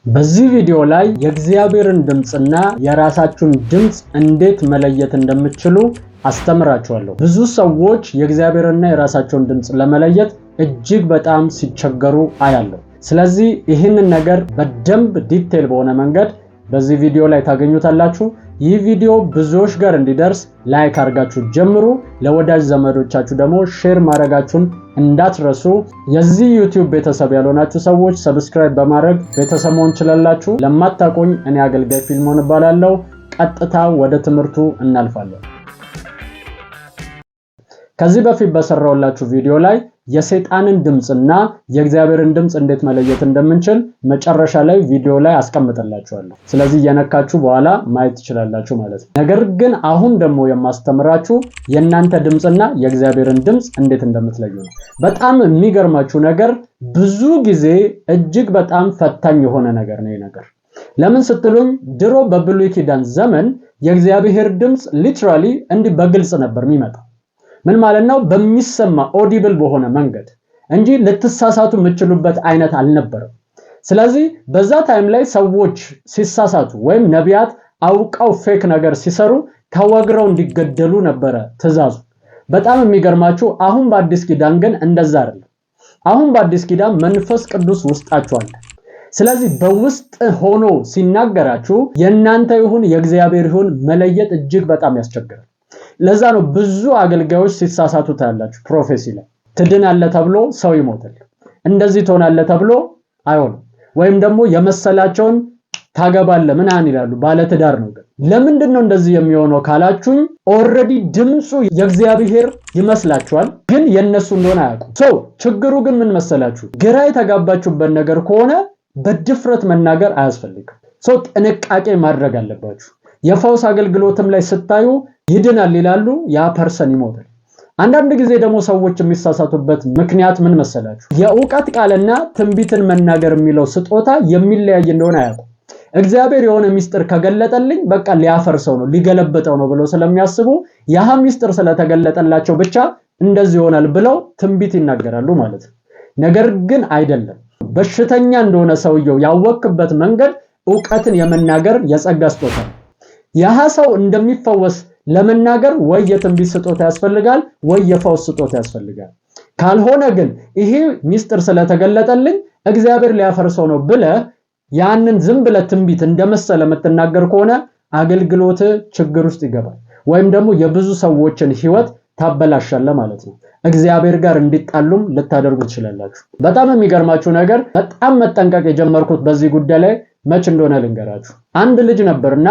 በዚህ ቪዲዮ ላይ የእግዚአብሔርን ድምጽና የራሳችሁን ድምጽ እንዴት መለየት እንደምትችሉ አስተምራችኋለሁ። ብዙ ሰዎች የእግዚአብሔርና የራሳቸውን ድምጽ ለመለየት እጅግ በጣም ሲቸገሩ አያለሁ። ስለዚህ ይህንን ነገር በደንብ ዲቴል በሆነ መንገድ በዚህ ቪዲዮ ላይ ታገኙታላችሁ። ይህ ቪዲዮ ብዙዎች ጋር እንዲደርስ ላይክ አድርጋችሁ ጀምሩ። ለወዳጅ ዘመዶቻችሁ ደግሞ ሼር ማድረጋችሁን እንዳትረሱ። የዚህ ዩቲዩብ ቤተሰብ ያልሆናችሁ ሰዎች ሰብስክራይብ በማድረግ ቤተሰብ መሆን ትችላላችሁ። ለማታውቁኝ እኔ አገልጋይ ፊልሞን እባላለሁ። ቀጥታ ወደ ትምህርቱ እናልፋለን። ከዚህ በፊት በሰራሁላችሁ ቪዲዮ ላይ የሰይጣንን ድምጽና የእግዚአብሔርን ድምጽ እንዴት መለየት እንደምንችል መጨረሻ ላይ ቪዲዮ ላይ አስቀምጥላችኋለሁ። ስለዚህ የነካችሁ በኋላ ማየት ትችላላችሁ ማለት ነው። ነገር ግን አሁን ደግሞ የማስተምራችሁ የእናንተ ድምጽና የእግዚአብሔርን ድምጽ እንዴት እንደምትለዩ ነው። በጣም የሚገርማችሁ ነገር ብዙ ጊዜ እጅግ በጣም ፈታኝ የሆነ ነገር ነው። ነገር ለምን ስትሉኝ ድሮ በብሉይ ኪዳን ዘመን የእግዚአብሔር ድምጽ ሊትራሊ እንዲህ በግልጽ ነበር የሚመጣው። ምን ማለት ነው? በሚሰማ ኦዲብል በሆነ መንገድ እንጂ ልትሳሳቱ የምትችሉበት አይነት አልነበረም። ስለዚህ በዛ ታይም ላይ ሰዎች ሲሳሳቱ ወይም ነቢያት አውቀው ፌክ ነገር ሲሰሩ ተወግረው እንዲገደሉ ነበረ ትእዛዙ። በጣም የሚገርማችሁ አሁን በአዲስ ኪዳን ግን እንደዛ አይደለም። አሁን በአዲስ ኪዳን መንፈስ ቅዱስ ውስጣችሁ አለ። ስለዚህ በውስጥ ሆኖ ሲናገራችሁ የእናንተ ይሁን የእግዚአብሔር ይሁን መለየት እጅግ በጣም ያስቸግራል። ለዛ ነው ብዙ አገልጋዮች ሲሳሳቱ ታያላችሁ። ፕሮፌሲ ላይ ትድናለህ ተብሎ ሰው ይሞታል፣ እንደዚህ ትሆናለህ ተብሎ አይሆንም። ወይም ደግሞ የመሰላቸውን ታገባለህ ምናምን ይላሉ፣ ባለ ትዳር ነው። ግን ለምንድነው እንደዚህ የሚሆነው ካላችሁኝ ኦሬዲ ድምጹ የእግዚአብሔር ይመስላችኋል፣ ግን የነሱ እንደሆነ አያውቁም። ችግሩ ግን ምን መሰላችሁ? ግራ የተጋባችሁበት ነገር ከሆነ በድፍረት መናገር አያስፈልግም። ጥንቃቄ ማድረግ አለባችሁ። የፈውስ አገልግሎትም ላይ ስታዩ ይድናል ይላሉ፣ ያ ፐርሰን ይሞታል። አንዳንድ ጊዜ ደግሞ ሰዎች የሚሳሳቱበት ምክንያት ምን መሰላችሁ? የእውቀት ቃልና ትንቢትን መናገር የሚለው ስጦታ የሚለያይ እንደሆነ አያውቁም። እግዚአብሔር የሆነ ሚስጥር ከገለጠልኝ በቃ ሊያፈርሰው ነው ሊገለበጠው ነው ብለው ስለሚያስቡ ያ ሚስጥር ስለተገለጠላቸው ብቻ እንደዚህ ይሆናል ብለው ትንቢት ይናገራሉ ማለት ነው። ነገር ግን አይደለም። በሽተኛ እንደሆነ ሰውየው ያወቅበት መንገድ ዕውቀትን የመናገር የጸጋ ስጦታ ነው። ያ ሰው እንደሚፈወስ ለመናገር ወይ የትንቢት ስጦታ ያስፈልጋል ወይ የፈውስ ስጦታ ያስፈልጋል። ካልሆነ ግን ይሄ ሚስጥር ስለተገለጠልኝ እግዚአብሔር ሊያፈርሰው ነው ብለ ያንን ዝም ብለ ትንቢት እንደመሰለ የምትናገር ከሆነ አገልግሎት ችግር ውስጥ ይገባል፣ ወይም ደግሞ የብዙ ሰዎችን ህይወት ታበላሻለ ማለት ነው። እግዚአብሔር ጋር እንዲጣሉም ልታደርጉ ትችላላችሁ። በጣም የሚገርማችሁ ነገር በጣም መጠንቀቅ የጀመርኩት በዚህ ጉዳይ ላይ መች እንደሆነ ልንገራችሁ። አንድ ልጅ ነበርና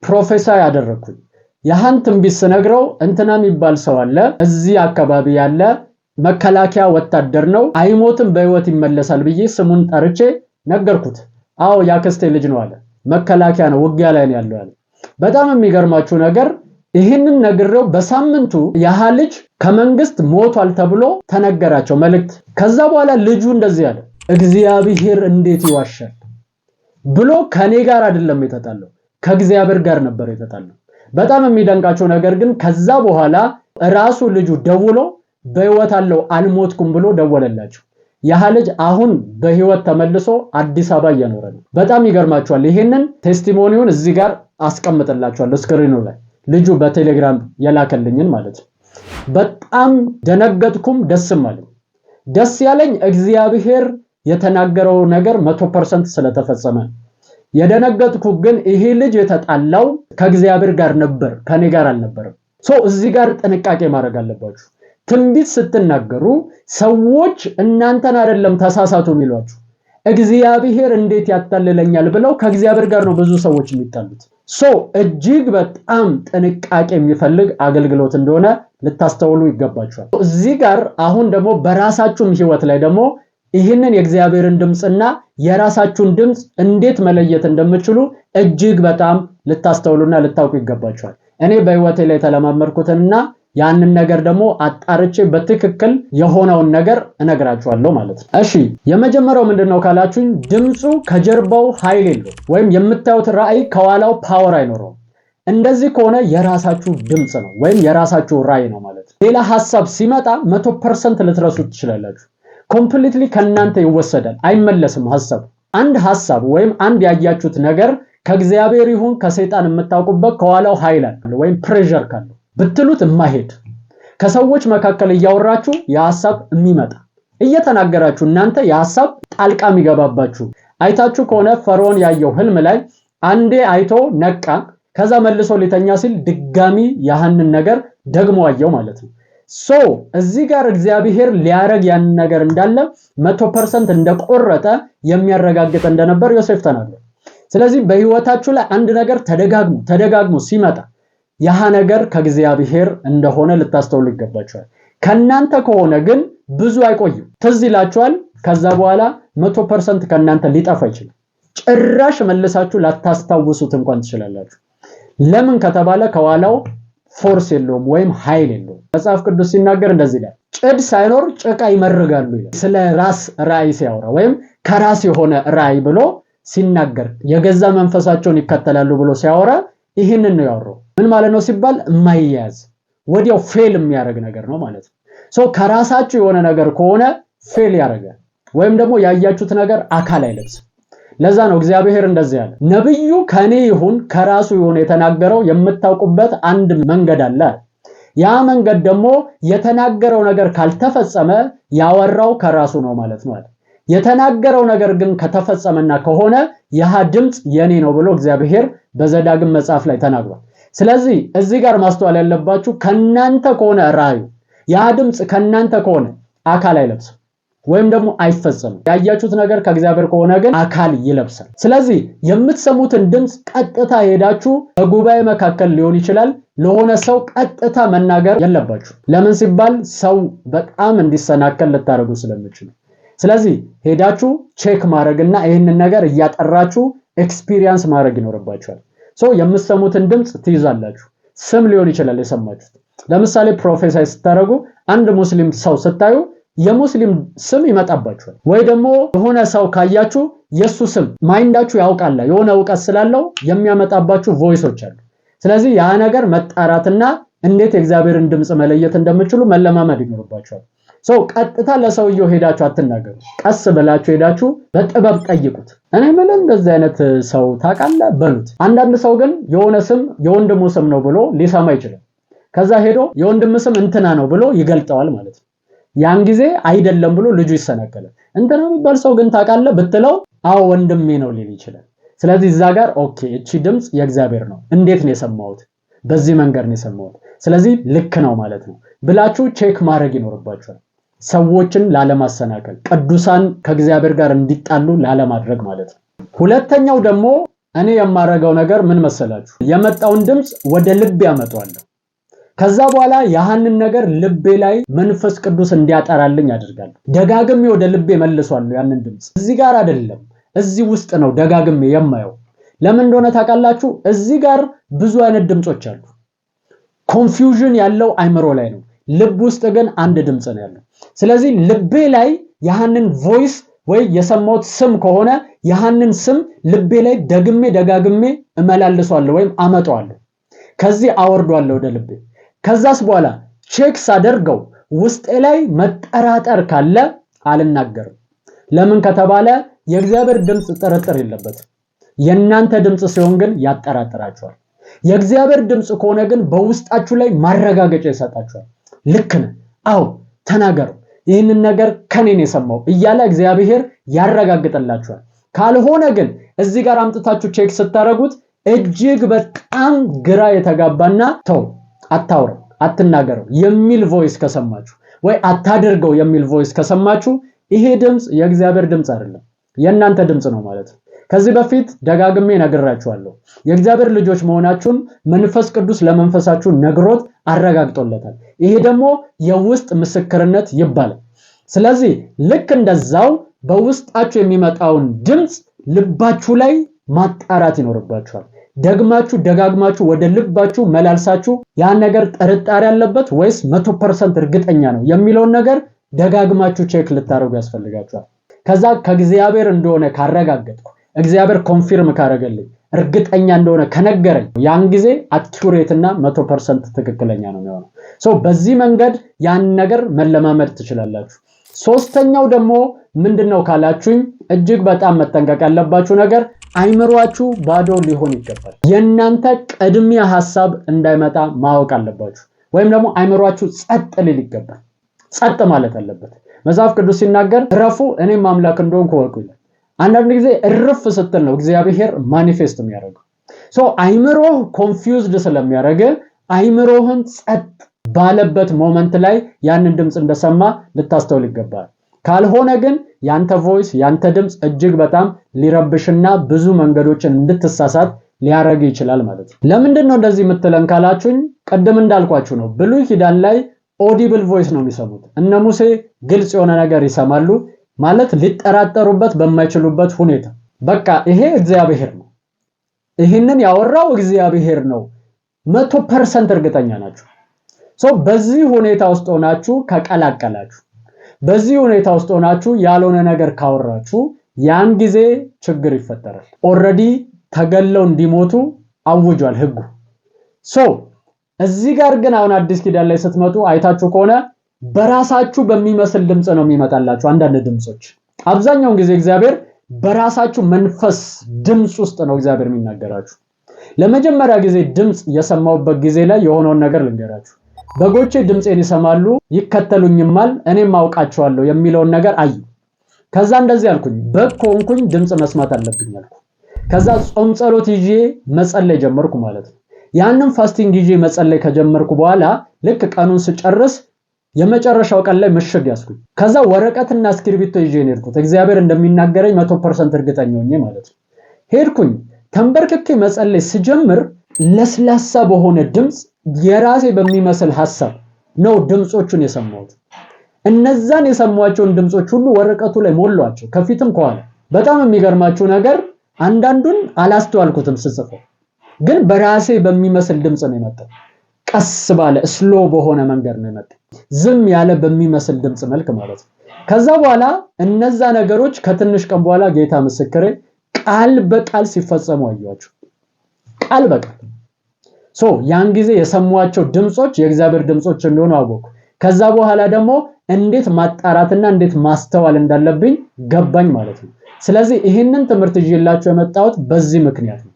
ፕሮፌሰር ያደረኩኝ ያህን ትንቢት ስነግረው እንትና የሚባል ሰው አለ እዚህ አካባቢ ያለ መከላከያ ወታደር ነው፣ አይሞትም በህይወት ይመለሳል ብዬ ስሙን ጠርቼ ነገርኩት። አዎ ያክስቴ ልጅ ነው አለ። መከላከያ ነው፣ ውጊያ ላይ ነው ያለው አለ። በጣም የሚገርማችሁ ነገር ይህንን ነግሬው በሳምንቱ ያህ ልጅ ከመንግስት ሞቷል ተብሎ ተነገራቸው መልእክት። ከዛ በኋላ ልጁ እንደዚህ አለ፣ እግዚአብሔር እንዴት ይዋሻል ብሎ ከኔ ጋር አይደለም የተጣለው ከእግዚአብሔር ጋር ነበር የተጣለው። በጣም የሚደንቃቸው ነገር ግን ከዛ በኋላ ራሱ ልጁ ደውሎ በህይወት አለው አልሞትኩም ብሎ ደወለላቸው። ያ ልጅ አሁን በህይወት ተመልሶ አዲስ አበባ እየኖረ ነው። በጣም ይገርማችኋል። ይሄንን ቴስቲሞኒውን እዚህ ጋር አስቀምጥላችኋለሁ ስክሪኑ ላይ ልጁ በቴሌግራም የላከልኝን ማለት ነው። በጣም ደነገጥኩም ደስም አለኝ። ደስ ያለኝ እግዚአብሔር የተናገረው ነገር 100% ስለተፈጸመ። የደነገጥኩ ግን ይሄ ልጅ የተጣላው ከእግዚአብሔር ጋር ነበር፣ ከኔ ጋር አልነበረም። እዚህ ጋር ጥንቃቄ ማድረግ አለባችሁ። ትንቢት ስትናገሩ ሰዎች እናንተን አይደለም ተሳሳቱ የሚሏችሁ፣ እግዚአብሔር እንዴት ያታልለኛል ብለው ከእግዚአብሔር ጋር ነው ብዙ ሰዎች የሚጣሉት። እጅግ በጣም ጥንቃቄ የሚፈልግ አገልግሎት እንደሆነ ልታስተውሉ ይገባችኋል። እዚህ ጋር አሁን ደግሞ በራሳችሁም ህይወት ላይ ደግሞ ይህንን የእግዚአብሔርን ድምጽና የራሳችሁን ድምጽ እንዴት መለየት እንደምትችሉ እጅግ በጣም ልታስተውሉና ልታውቁ ይገባችኋል። እኔ በህይወቴ ላይ ተለማመድኩትና ያንን ነገር ደግሞ አጣርቼ በትክክል የሆነውን ነገር እነግራችኋለሁ ማለት ነው። እሺ የመጀመሪያው ምንድነው ካላችሁኝ ድምጹ ከጀርባው ኃይል የለው ወይም የምታዩት ራእይ ከኋላው ፓወር አይኖረውም። እንደዚህ ከሆነ የራሳችሁ ድምጽ ነው ወይም የራሳችሁ ራእይ ነው ማለት ነው። ሌላ ሐሳብ ሲመጣ 100% ልትረሱት ትችላላችሁ። ኮምፕሊትሊ ከናንተ ይወሰዳል፣ አይመለስም ሐሳብ። አንድ ሐሳብ ወይም አንድ ያያችሁት ነገር ከእግዚአብሔር ይሁን ከሰይጣን የምታውቁበት ከኋላው ኃይል አለ ወይም ፕሬሸር ካለው ብትሉት የማይሄድ ከሰዎች መካከል እያወራችሁ የሐሳብ የሚመጣ እየተናገራችሁ እናንተ የሐሳብ ጣልቃ የሚገባባችሁ አይታችሁ ከሆነ ፈርዖን ያየው ህልም ላይ አንዴ አይቶ ነቃ ከዛ መልሶ ሊተኛ ሲል ድጋሚ ያንን ነገር ደግሞ አየው ማለት ነው። እዚህ ጋር እግዚአብሔር ሊያረግ ያን ነገር እንዳለ 100% እንደቆረጠ የሚያረጋግጥ እንደነበር ዮሴፍ ተናግሯል። ስለዚህ በህይወታችሁ ላይ አንድ ነገር ተደጋግሞ ሲመጣ ያ ነገር ከእግዚአብሔር እንደሆነ ልታስተውሉ ይገባችኋል። ከናንተ ከሆነ ግን ብዙ አይቆይም፣ ትዝ ይላችኋል። ከዛ በኋላ 100% ከናንተ ሊጠፋ ይችላል። ጭራሽ መልሳችሁ ላታስታውሱት እንኳን ትችላላችሁ። ለምን ከተባለ ከኋላው ፎርስ የለውም ወይም ኃይል የለውም። መጽሐፍ ቅዱስ ሲናገር እንደዚህ ይላል፣ ጭድ ሳይኖር ጭቃ ይመርጋሉ ይላል። ስለ ራስ ራእይ ሲያወራ ወይም ከራስ የሆነ ራእይ ብሎ ሲናገር የገዛ መንፈሳቸውን ይከተላሉ ብሎ ሲያወራ ይህንን ነው ያወራው። ምን ማለት ነው ሲባል የማይያዝ ወዲያው ፌል የሚያደርግ ነገር ነው ማለት ነው። ከራሳችሁ የሆነ ነገር ከሆነ ፌል ያደርጋል ወይም ደግሞ ያያችሁት ነገር አካል አይለብስም። ለዛ ነው እግዚአብሔር እንደዚህ ያለ ነብዩ ከኔ ይሁን ከራሱ ይሁን የተናገረው የምታውቁበት አንድ መንገድ አለ። ያ መንገድ ደግሞ የተናገረው ነገር ካልተፈጸመ ያወራው ከራሱ ነው ማለት ነው። የተናገረው ነገር ግን ከተፈጸመና ከሆነ ያ ድምጽ የኔ ነው ብሎ እግዚአብሔር በዘዳግም መጽሐፍ ላይ ተናግሯል። ስለዚህ እዚህ ጋር ማስተዋል ያለባችሁ ከናንተ ከሆነ ራእዩ ያ ድምጽ ከናንተ ከሆነ አካል አይለብስም ወይም ደግሞ አይፈጸምም። ያያችሁት ነገር ከእግዚአብሔር ከሆነ ግን አካል ይለብሳል። ስለዚህ የምትሰሙትን ድምጽ ቀጥታ ሄዳችሁ በጉባኤ መካከል ሊሆን ይችላል ለሆነ ሰው ቀጥታ መናገር የለባችሁ። ለምን ሲባል ሰው በጣም እንዲሰናከል ልታደርጉ ስለምትችሉ። ስለዚህ ሄዳችሁ ቼክ ማድረግና ይህንን ነገር እያጠራችሁ ኤክስፒሪየንስ ማድረግ ይኖርባችኋል። የምትሰሙትን ድምጽ ትይዛላችሁ። ስም ሊሆን ይችላል የሰማችሁት። ለምሳሌ ፕሮፌሰር ስታደርጉ አንድ ሙስሊም ሰው ስታዩ የሙስሊም ስም ይመጣባችኋል። ወይ ደግሞ የሆነ ሰው ካያችሁ የሱ ስም ማይንዳችሁ ያውቃል። የሆነ ዕውቀት ስላለው የሚያመጣባችሁ ቮይሶች አሉ። ስለዚህ ያ ነገር መጣራትና እንዴት የእግዚአብሔርን ድምጽ መለየት እንደምትችሉ መለማመድ ይኖርባችኋል። ቀጥታ ለሰውየው ሄዳችሁ አትናገሩ። ቀስ ብላችሁ ሄዳችሁ በጥበብ ጠይቁት። እኔ ማለት እንደዚህ አይነት ሰው ታውቃለህ በሉት። አንዳንድ ሰው ግን የሆነ ስም የወንድሙ ስም ነው ብሎ ሊሰማ ይችላል። ከዛ ሄዶ የወንድም ስም እንትና ነው ብሎ ይገልጠዋል ማለት ነው። ያን ጊዜ አይደለም ብሎ ልጁ ይሰናከላል። እንትና የሚባል ሰው ግን ታውቃለህ ብትለው አዎ ወንድሜ ነው ሊል ይችላል። ስለዚህ እዛ ጋር ኦኬ እቺ ድምጽ የእግዚአብሔር ነው፣ እንዴት ነው የሰማሁት? በዚህ መንገድ ነው የሰማሁት፣ ስለዚህ ልክ ነው ማለት ነው ብላችሁ ቼክ ማድረግ ይኖርባችኋል። ሰዎችን ላለማሰናከል፣ ቅዱሳን ከእግዚአብሔር ጋር እንዲጣሉ ላለማድረግ ማለት ነው። ሁለተኛው ደግሞ እኔ የማረጋው ነገር ምን መሰላችሁ? የመጣውን ድምጽ ወደ ልብ ያመጣዋለሁ። ከዛ በኋላ ያንን ነገር ልቤ ላይ መንፈስ ቅዱስ እንዲያጠራልኝ አድርጋለሁ። ደጋግሜ ወደ ልቤ መልሷለሁ ያንን ድምጽ። እዚህ ጋር አይደለም እዚህ ውስጥ ነው ደጋግሜ የማየው። ለምን እንደሆነ ታውቃላችሁ? እዚህ ጋር ብዙ አይነት ድምጾች አሉ። ኮንፊውዥን ያለው አይምሮ ላይ ነው። ልብ ውስጥ ግን አንድ ድምጽ ነው ያለው። ስለዚህ ልቤ ላይ ያንን ቮይስ ወይ የሰማሁት ስም ከሆነ ያንን ስም ልቤ ላይ ደጋግሜ እመላልሷለሁ ወይም አመጣዋለሁ። ከዚህ አወርዷለሁ ወደ ልቤ። ከዛስ በኋላ ቼክ ሳደርገው ውስጤ ላይ መጠራጠር ካለ አልናገርም። ለምን ከተባለ የእግዚአብሔር ድምጽ ጥርጥር የለበትም። የእናንተ ድምጽ ሲሆን ግን ያጠራጥራችኋል። የእግዚአብሔር ድምጽ ከሆነ ግን በውስጣችሁ ላይ ማረጋገጫ ይሰጣችኋል። ልክ ነህ፣ አዎ ተናገሩ፣ ይህንን ነገር ከኔ ነው የሰማው እያለ እግዚአብሔር ያረጋግጥላችኋል። ካልሆነ ግን እዚህ ጋር አምጥታችሁ ቼክ ስታረጉት እጅግ በጣም ግራ የተጋባና ተው አታውሩ አትናገሩ የሚል ቮይስ ከሰማችሁ ወይ አታደርገው የሚል ቮይስ ከሰማችሁ ይሄ ድምጽ የእግዚአብሔር ድምጽ አይደለም፣ የእናንተ ድምጽ ነው ማለት ነው። ከዚህ በፊት ደጋግሜ ነግራችኋለሁ። የእግዚአብሔር ልጆች መሆናችሁን መንፈስ ቅዱስ ለመንፈሳችሁ ነግሮት አረጋግጦለታል። ይሄ ደግሞ የውስጥ ምስክርነት ይባላል። ስለዚህ ልክ እንደዛው በውስጣችሁ የሚመጣውን ድምጽ ልባችሁ ላይ ማጣራት ይኖርባችኋል። ደጋግማችሁ ወደ ልባችሁ መላልሳችሁ ያ ነገር ጥርጣሬ ያለበት ወይስ 100% እርግጠኛ ነው የሚለውን ነገር ደጋግማችሁ ቼክ ልታረጉ ያስፈልጋችኋል። ከዛ ከእግዚአብሔር እንደሆነ ካረጋገጥኩ እግዚአብሔር ኮንፊርም ካረገልኝ እርግጠኛ እንደሆነ ከነገረኝ ያን ጊዜ አኪዩሬት እና 100% ትክክለኛ ነው የሚሆነው። በዚህ መንገድ ያን ነገር መለማመድ ትችላላችሁ። ሶስተኛው ደግሞ ምንድነው ካላችሁኝ እጅግ በጣም መጠንቀቅ ያለባችሁ ነገር አይምሮአችሁ ባዶ ሊሆን ይገባል። የእናንተ ቅድሚያ ሐሳብ እንዳይመጣ ማወቅ አለባችሁ። ወይም ደግሞ አይምሮአችሁ ጸጥ ሊል ይገባል። ጸጥ ማለት አለበት። መጽሐፍ ቅዱስ ሲናገር እረፉ እኔም አምላክ እንደሆንኩ እወቁ ይላል። አንዳንድ ጊዜ እርፍ ስትል ነው እግዚአብሔር ማኒፌስት የሚያደርገው። አይምሮህ ኮንፊውዝድ ስለሚያደርግ አይምሮህን ጸጥ ባለበት ሞመንት ላይ ያንን ድምጽ እንደሰማ ልታስተውል ይገባል። ካልሆነ ግን ያንተ ቮይስ ያንተ ድምጽ እጅግ በጣም ሊረብሽና ብዙ መንገዶችን እንድትሳሳት ሊያረግ ይችላል ማለት ነው። ለምንድን ነው እንደዚህ የምትለን ካላችሁኝ ቀደም እንዳልኳችሁ ነው። ብሉይ ኪዳን ላይ ኦዲብል ቮይስ ነው የሚሰሙት። እነ ሙሴ ግልጽ የሆነ ነገር ይሰማሉ ማለት ሊጠራጠሩበት በማይችሉበት ሁኔታ በቃ ይሄ እግዚአብሔር ነው፣ ይሄንን ያወራው እግዚአብሔር ነው 100% እርግጠኛ ናችሁ። በዚህ ሁኔታ ውስጥ ሆናችሁ ከቀላቀላችሁ፣ በዚህ ሁኔታ ውስጥ ሆናችሁ ያልሆነ ነገር ካወራችሁ ያን ጊዜ ችግር ይፈጠራል። ኦሬዲ ተገለው እንዲሞቱ አውጇል ህጉ። እዚህ ጋር ግን አሁን አዲስ ኪዳን ላይ ስትመጡ አይታችሁ ከሆነ በራሳችሁ በሚመስል ድምጽ ነው የሚመጣላችሁ አንዳንድ ድምጾች። አብዛኛውን ጊዜ እግዚአብሔር በራሳችሁ መንፈስ ድምጽ ውስጥ ነው እግዚአብሔር የሚናገራችሁ። ለመጀመሪያ ጊዜ ድምጽ የሰማውበት ጊዜ ላይ የሆነውን ነገር ልንገራችሁ። በጎቼ ድምጼን ይሰማሉ ይከተሉኝማል እኔም አውቃቸዋለሁ የሚለውን ነገር አዩ። ከዛ እንደዚህ አልኩኝ፣ በግ ከሆንኩኝ ድምጽ መስማት አለብኝ አልኩ። ከዛ ጾም ጸሎት ይዤ መጸለይ ጀመርኩ ማለት ነው። ያንን ፋስቲንግ ይዤ መጸለይ ከጀመርኩ በኋላ ልክ ቀኑን ስጨርስ የመጨረሻው ቀን ላይ ምሽግ ያስኩኝ። ከዛ ወረቀትና እስክሪብቶ ይዤ ሄድኩት እግዚአብሔር እንደሚናገረኝ 100% እርግጠኛ ሆኜ ማለት ነው። ሄድኩኝ ተንበርክኬ መጸለይ ስጀምር ለስላሳ በሆነ ድምጽ የራሴ በሚመስል ሐሳብ ነው ድምጾቹን የሰማሁት። እነዛን የሰማኋቸውን ድምጾች ሁሉ ወረቀቱ ላይ ሞላቸው ከፊትም ከኋላ። በጣም የሚገርማችሁ ነገር አንዳንዱን አላስተዋልኩትም ስጽፈው፣ ግን በራሴ በሚመስል ድምጽ ነው የመጣው። ቀስ ባለ ስሎ በሆነ መንገድ ነው የመጣው፣ ዝም ያለ በሚመስል ድምጽ መልክ ማለት ነው። ከዛ በኋላ እነዛ ነገሮች ከትንሽ ቀን በኋላ ጌታ ምስክሬ ቃል በቃል ሲፈጸሙ አያችሁ። ቃል በቃል ያን ጊዜ የሰሟቸው ድምጾች የእግዚአብሔር ድምጾች እንደሆኑ አወቅኩ። ከዛ በኋላ ደግሞ እንዴት ማጣራትና እንዴት ማስተዋል እንዳለብኝ ገባኝ ማለት ነው። ስለዚህ ይህንን ትምህርት ይዤላችሁ የመጣሁት በዚህ ምክንያት ነው።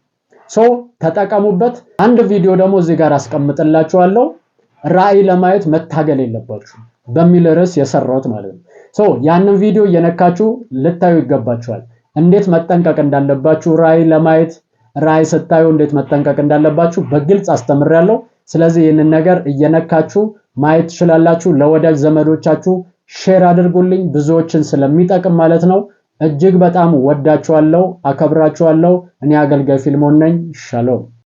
ተጠቀሙበት። አንድ ቪዲዮ ደግሞ እዚህ ጋር አስቀምጥላችኋለሁ። ራእይ ለማየት መታገል የለባችሁ በሚል ርዕስ የሰራሁት ማለት ነው። ያንን ቪዲዮ እየነካችሁ ልታዩ ይገባችኋል። እንዴት መጠንቀቅ እንዳለባችሁ ራእይ ለማየት፣ ራእይ ስታዩ እንዴት መጠንቀቅ እንዳለባችሁ በግልጽ አስተምሬያለሁ። ስለዚህ ይህንን ነገር እየነካችሁ ማየት ትችላላችሁ። ለወዳጅ ዘመዶቻችሁ ሼር አድርጉልኝ፣ ብዙዎችን ስለሚጠቅም ማለት ነው። እጅግ በጣም ወዳችኋለሁ፣ አከብራችኋለሁ። እኔ አገልጋይ ፊልሞን ነኝ። ሻሎም